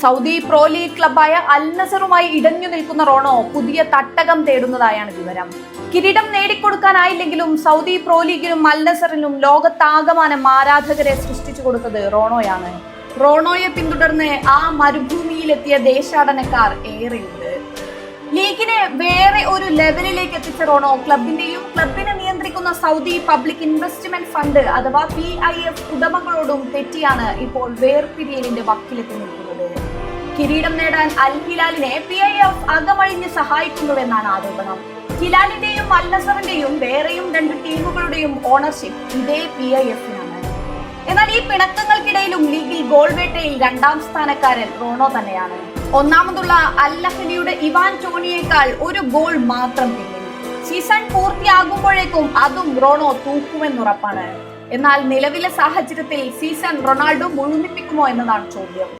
Saudi pro league ക്ലബായ അൽ നസറുമായി ഇടഞ്ഞു നിൽക്കുന്ന Rono പുതിയ തട്ടകം തേടുന്നതായാണ് വിവരം. കിരീടം നേടിക്കൊടുക്കാനായില്ലെങ്കിലും സൗദി പ്രോ ലീഗിനും അൽ നസറിനും ലോകത്താകമാനം ആരാധകരെ സൃഷ്ടിച്ചു കൊടുത്തത് റോണോയാണ്. റോണോയെ പിന്തുടർന്ന് ആ മരുഭൂമിയിലെത്തിയ ദേശാടനക്കാർ ഏറെയുണ്ട്. ലീഗിനെ വേറെ ഒരു ലെവലിലേക്ക് എത്തിച്ച റോണോ ക്ലബിനെ നിയന്ത്രിക്കുന്ന സൗദി പബ്ലിക് ഇൻവെസ്റ്റ്മെന്റ് ഫണ്ട് അഥവാ PIF ഉടമകളോടും തെറ്റിയാണ് ഇപ്പോൾ വേർപിരിയലിന്റെ വക്കിലെത്തി നിൽക്കുന്നത്. കിരീടം നേടാൻ അൽ ഹിലാലിനെ PIF അകമഴിഞ്ഞ് സഹായിക്കുന്നുവെന്നാണ് ആരോപണം. ഹിലാലിന്റെയും അൽ നസറിന്റെയും വേറെയും രണ്ട് ടീമുകളുടെയും ഓണർഷിപ്പ് ഇതേ PIF-നാണ്. എന്നാൽ ഈ പിണക്കങ്ങൾക്കിടയിലും ലീഗിൽ ഗോൾ വേട്ടയിൽ 2ാം സ്ഥാനക്കാരൻ റോണോ തന്നെയാണ്. ഒന്നാമതുള്ള അൽ അഹ്ലിയുടെ ഇവാൻ ടോണിയേക്കാൾ ഒരു ഗോൾ മാത്രം പിന്നിൽ. സീസൺ പൂർത്തിയാകുമ്പോഴേക്കും അതും റോണോ തൂക്കുമെന്നുറപ്പാണ്. എന്നാൽ നിലവിലെ സാഹചര്യത്തിൽ സീസൺ റൊണാൾഡോ മുഴുമിപ്പിക്കുമോ എന്നതാണ് ചോദ്യം.